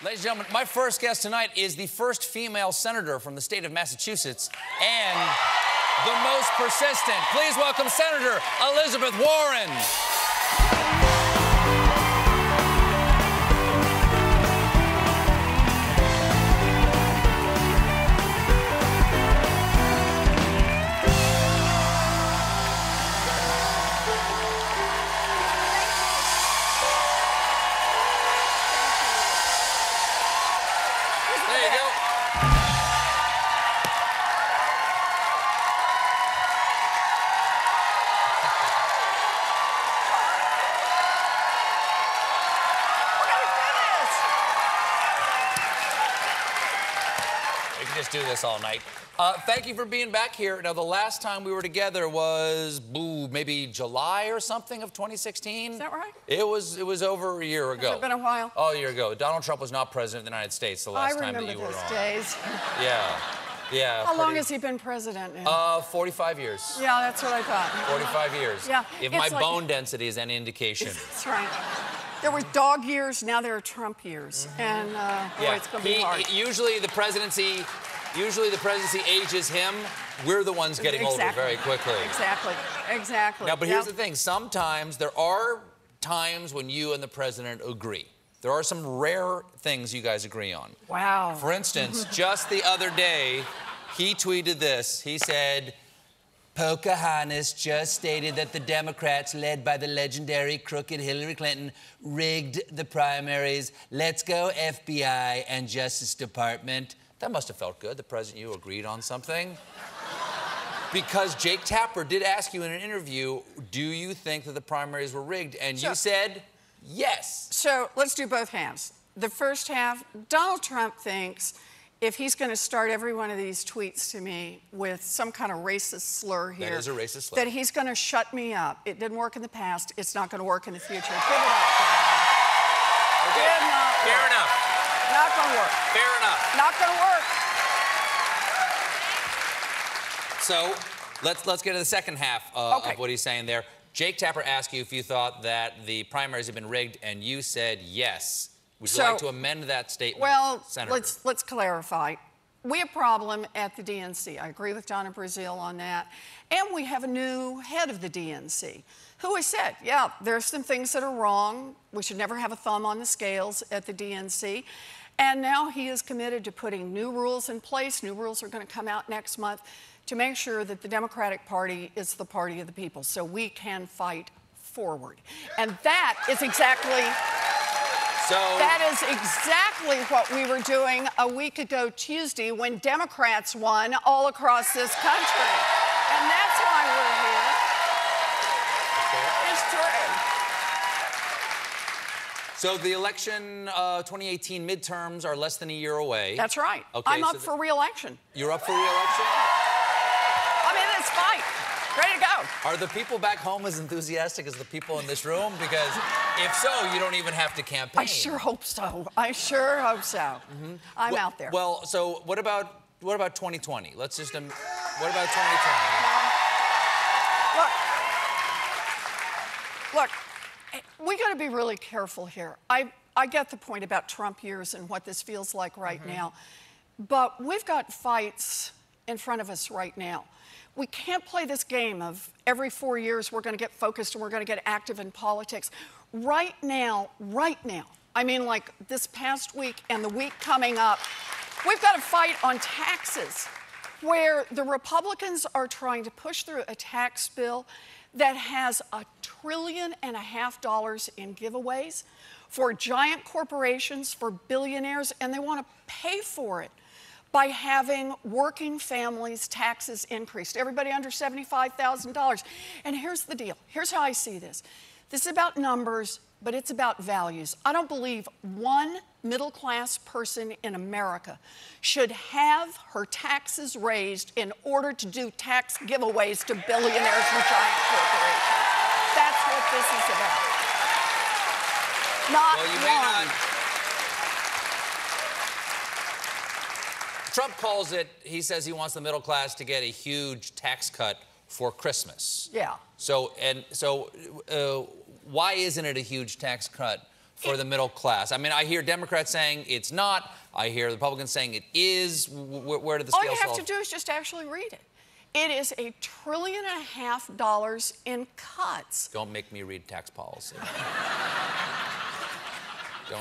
Ladies and gentlemen, my first guest tonight is the first female senator from the state of Massachusetts and the most persistent. Please welcome Senator Elizabeth Warren. Do this all night. Thank you for being back here. Now, the last time we were together was, maybe July or something of 2016? Is that right? It was over a year ago. Has it been a while? Oh, a year ago. Donald Trump was not president of the United States the last time that you were on. I remember those days. Yeah. How long has he been president now? 45 years. Yeah, that's what I thought. 45 years. Yeah. If my bone density is any indication. That's right. There were dog years, now there are Trump years. And, boy, it's going to be hard. Usually the presidency ages him. We're the ones getting older very quickly. Exactly. Now, but here's the thing. Sometimes there are times when you and the president agree. There are some rare things you guys agree on. Wow. For instance, just the other day, he tweeted this. He said, Pocahontas just stated that the Democrats, led by the legendary crooked Hillary Clinton, rigged the primaries. Let's go, FBI and Justice Department. That must have felt good. The president, you agreed on something. Because Jake Tapper did ask you in an interview, do you think that the primaries were rigged? And you said yes. So let's do both halves. The first half, Donald Trump thinks if he's going to start every one of these tweets to me with some kind of racist slur here. That is a racist slur. That he's going to shut me up. It didn't work in the past. It's not going to work in the future. Give it up, Donald. Okay. Fair enough. Not going to work. Fair enough. Not going to work. So let's get to the second half of what he's saying there. Jake Tapper asked you if you thought that the primaries had been rigged, and you said yes. Would you like to amend that statement, well, Senator? let's clarify. We have a problem at the DNC. I agree with Donna Brazile on that. And we have a new head of the DNC who has said, yeah, there's some things that are wrong. We should never have a thumb on the scales at the DNC. And now he is committed to putting new rules in place. New rules are going to come out next month to make sure that the Democratic Party is the party of the people so we can fight forward. And that is exactly what we were doing a week ago Tuesday when Democrats won all across this country. And that's why we're here. It's true. So the election 2018 midterms are less than a year away. That's right. Okay, I'm up for re-election. You're up for re-election? I'm in this fight. Ready to go. Are the people back home as enthusiastic as the people in this room? Because if so, you don't even have to campaign. I sure hope so. I sure hope so. I'm out there. Well, so what about 2020? Let's just what about 2020? Look, we got to be really careful here. I get the point about Trump years and what this feels like right now, but we've got fights in front of us right now. We can't play this game of every 4 years we're going to get focused and we're going to get active in politics. Right now, I mean, like this past week and the week coming up, we've got to fight on taxes, where the Republicans are trying to push through a tax bill that has $1.5 trillion in giveaways for giant corporations, for billionaires, and they want to pay for it by having working families' taxes increased. Everybody under $75,000. And here's the deal. Here's how I see this. This is about numbers, but it's about values. I don't believe one middle-class person in America should have her taxes raised in order to do tax giveaways to billionaires and giant corporations. That's what this is about. Not one. Trump calls it, he says he wants the middle class to get a huge tax cut for Christmas. Yeah. So why isn't it a huge tax cut for the middle class? I mean, I hear Democrats saying it's not. I hear Republicans saying it is. Where did the scale All you have fall? to do is just actually read it. It is $1.5 trillion in cuts. Don't make me read tax policy.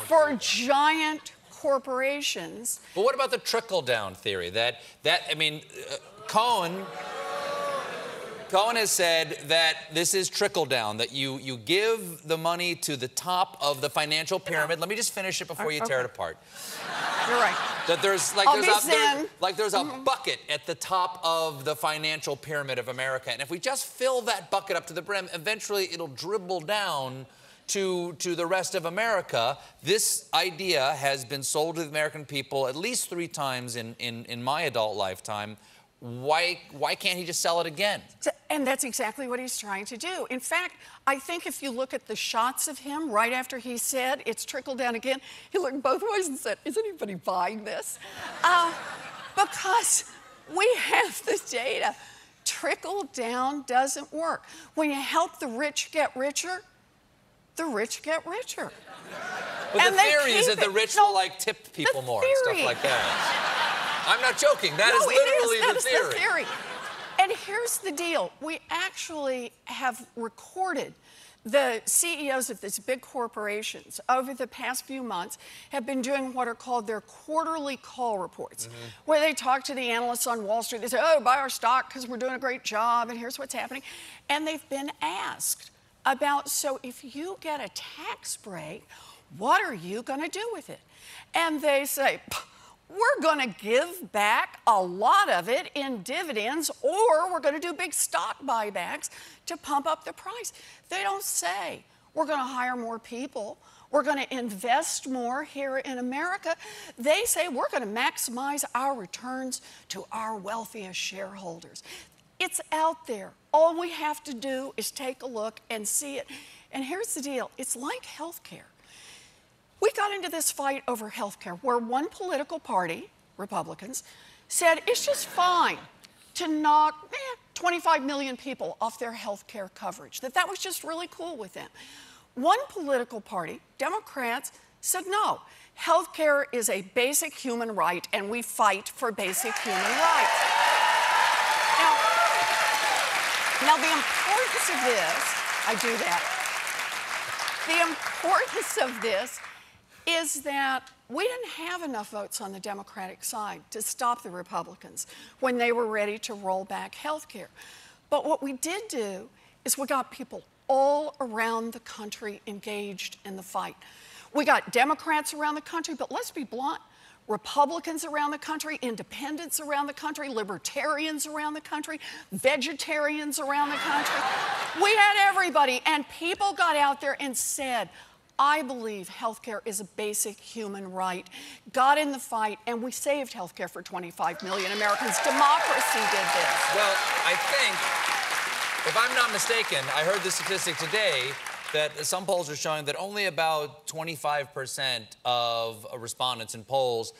For giant corporations. But what about the trickle-down theory? Cohen has said that this is trickle-down, that you give the money to the top of the financial pyramid. Let me just finish it before you tear it apart. You're right. That there's a bucket at the top of the financial pyramid of America, and if we just fill that bucket up to the brim, eventually it'll dribble down to the rest of America. This idea has been sold to the American people at least 3 times in my adult lifetime. Why can't he just sell it again? And that's exactly what he's trying to do. In fact, I think if you look at the shots of him right after he said it's trickled down again, he looked both ways and said, is anybody buying this? Because we have the data. Trickle down doesn't work. When you help the rich get richer, the rich get richer. But the theory is that the rich will tip people more and stuff like that. I'm not joking. That is literally the theory. And here's the deal. We actually have recorded the CEOs of these big corporations over the past few months have been doing what are called their quarterly call reports, where they talk to the analysts on Wall Street. They say, oh, buy our stock because we're doing a great job and here's what's happening. And they've been asked about, so if you get a tax break, what are you going to do with it? And they say, we're going to give back a lot of it in dividends, or we're going to do big stock buybacks to pump up the price. They don't say we're going to hire more people, we're going to invest more here in America. They say we're going to maximize our returns to our wealthiest shareholders. It's out there. All we have to do is take a look and see it. And here's the deal. It's like health care. We got into this fight over health care where one political party, Republicans, said it's just fine to knock 25 million people off their health care coverage, that was just really cool with them. One political party, Democrats, said no, health care is a basic human right and we fight for basic human rights. Now the importance of this, I do that, the importance of this is that we didn't have enough votes on the Democratic side to stop the Republicans when they were ready to roll back health care. But what we did do is we got people all around the country engaged in the fight. We got Democrats around the country, but let's be blunt, Republicans around the country, independents around the country, libertarians around the country, vegetarians around the country. We had everybody, and people got out there and said, I believe healthcare is a basic human right. Got in the fight, and we saved healthcare for 25 million Americans. Democracy did this. Well, I think, if I'm not mistaken, I heard the statistic today that some polls are showing that only about 25% of respondents in polls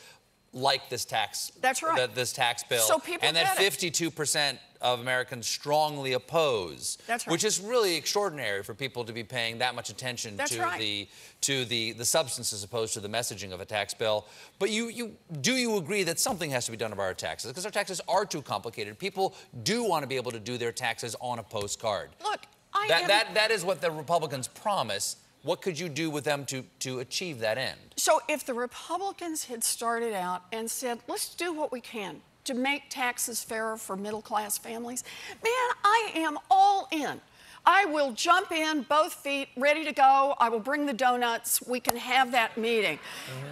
like this tax. That's right. This tax bill. So people and that 52% of Americans strongly oppose. That's right. Which is really extraordinary for people to be paying that much attention to the substance as opposed to the messaging of a tax bill. But do you agree that something has to be done about our taxes? Because our taxes are too complicated. People do want to be able to do their taxes on a postcard. Look, that is what the Republicans promise. What could you do with them to achieve that end? So if the Republicans had started out and said, let's do what we can to make taxes fairer for middle-class families, man, I am all in. I will jump in, both feet, ready to go. I will bring the donuts. We can have that meeting.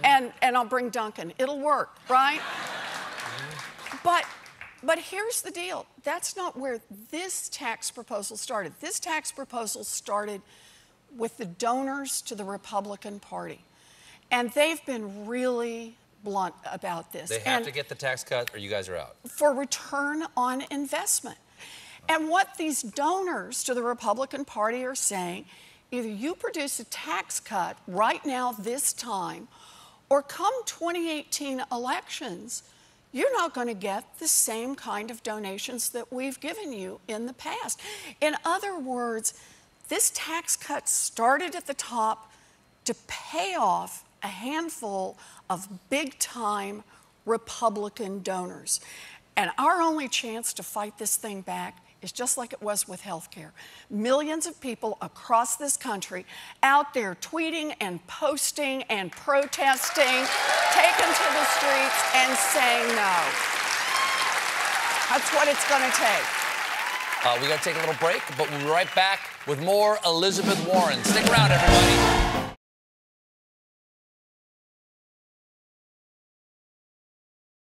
And I'll bring Duncan. It'll work, right? But here's the deal. That's not where this tax proposal started. This tax proposal started with the donors to the Republican Party. And they've been really blunt about this. They have to get the tax cut or you guys are out. For return on investment. And what these donors to the Republican Party are saying, either you produce a tax cut right now, this time, or come 2018 elections, you're not going to get the same kind of donations that we've given you in the past. In other words, this tax cut started at the top to pay off a handful of big-time Republican donors. And our only chance to fight this thing back is just like it was with health care. Millions of people across this country out there tweeting and posting and protesting, taking to the streets and saying no. That's what it's going to take. We got to take a little break, but we'll be right back with more Elizabeth Warren. Stick around, everybody.